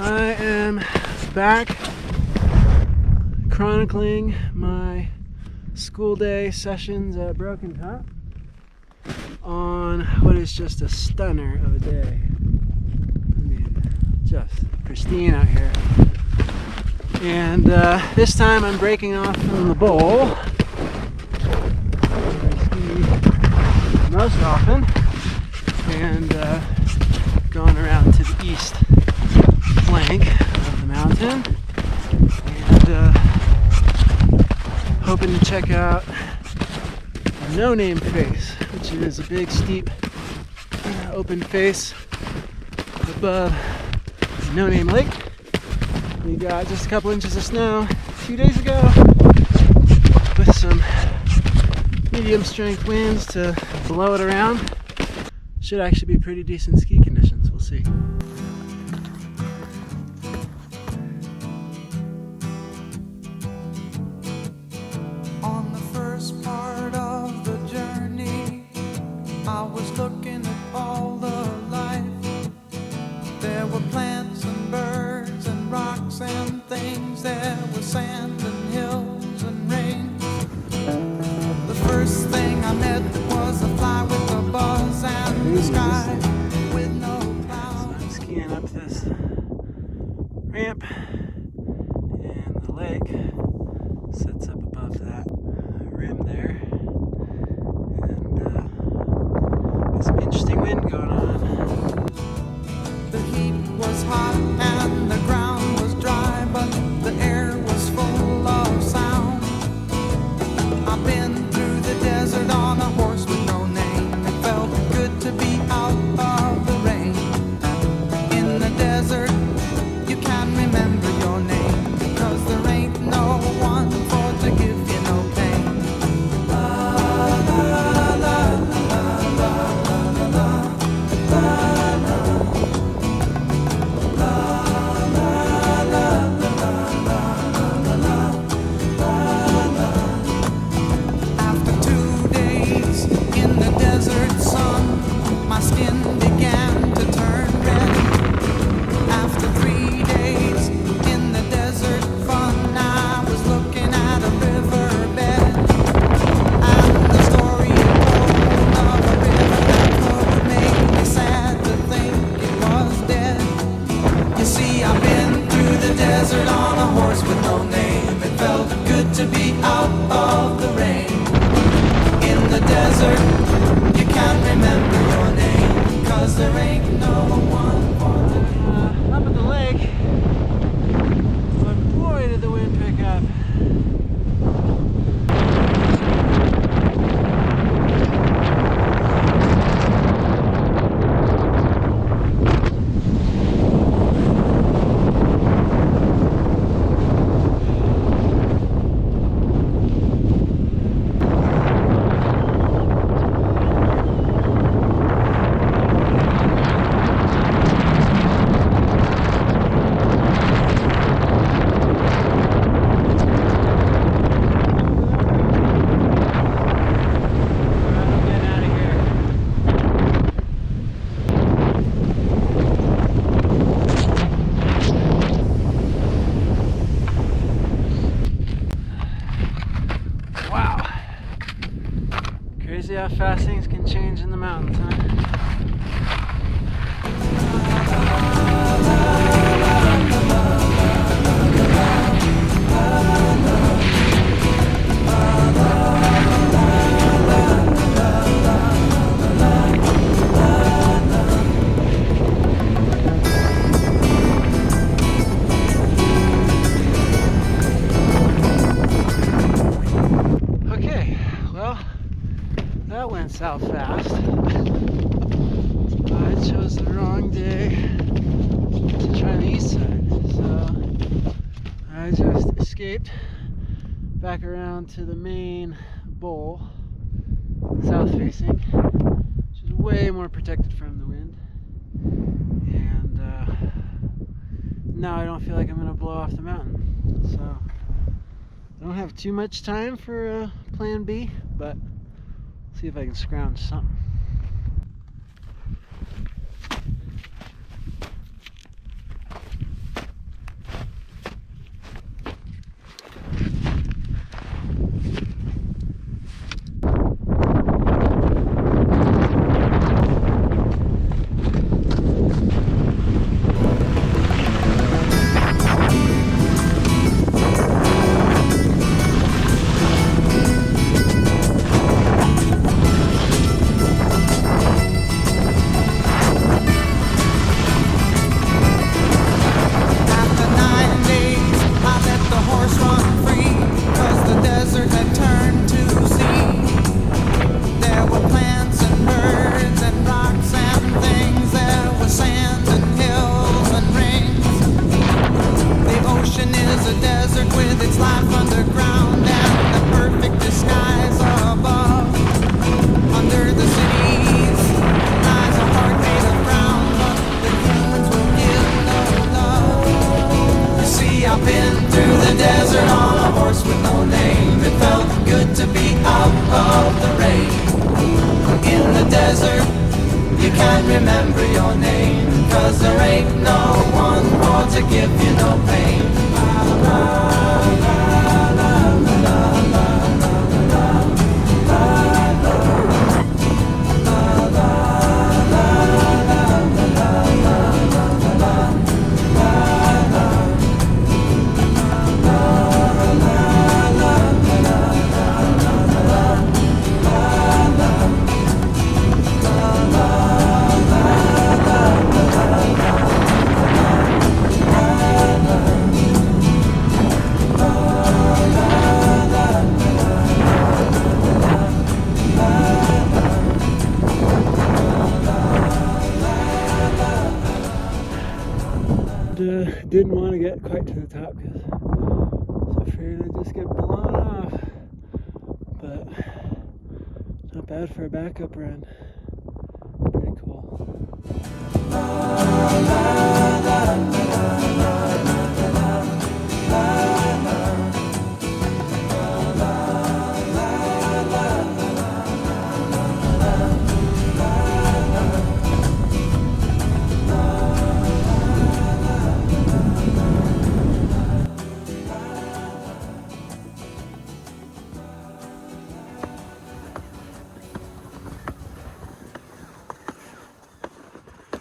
I am back chronicling my school day sessions at Broken Top on what is just a stunner of a day. I mean, just pristine out here. And this time I'm breaking off from the bowl, where I ski most often, and going around to the east flank of the mountain, and hoping to check out the No Name Face, which is a big, steep, open face above No Name Lake. We got just a couple inches of snow 2 days ago, with some medium strength winds to blow it around. Should actually be pretty decent ski conditions, we'll see. On the first part of the journey, I was looking at all the life. There were plants and birds and rocks and things. There was sand and hills and rain. The first thing I met was a fly with a buzz and the sky with no clouds. I'm skiing up this ramp, and the lake sits up above that rim there, and got some interesting wind going on. The heat was hot and the ground was dry, but the air was full of sound. I've been through the desert on a horse with no name. It felt good to be out of the rain. In the desert, you can't remember your name, because there ain't no one for to give you no pain. La la la la la la la la. After 2 days in the desert sun, my skin began to turn red. After 3 days in the desert fun, I was looking at a riverbed, and the story it told of a river that flowed made me sad to think it was dead. You see, I've been through the desert on a horse with no name. It felt good to be out of the rain. In the desert, you can't remember your name, 'cause there ain't no one for to. Up at the lake, but boy did the wind pick up. Wow. Crazy how fast things can change in the mountains, huh? Okay, well, that went south fast. I chose the wrong day to try the east side, so I just escaped back around to the main bowl, south facing, which is way more protected from the wind. And now I don't feel like I'm going to blow off the mountain. So I don't have too much time for plan B, but see if I can scrounge something. galloping through the desert on a horse with no name. It felt good to be out of the rain. In the desert, you can't remember your name, 'cause there ain't no one for to give you no pain. Didn't want to get quite to the top because I was afraid I'd just get blown off. But not bad for a backup run. Pretty cool.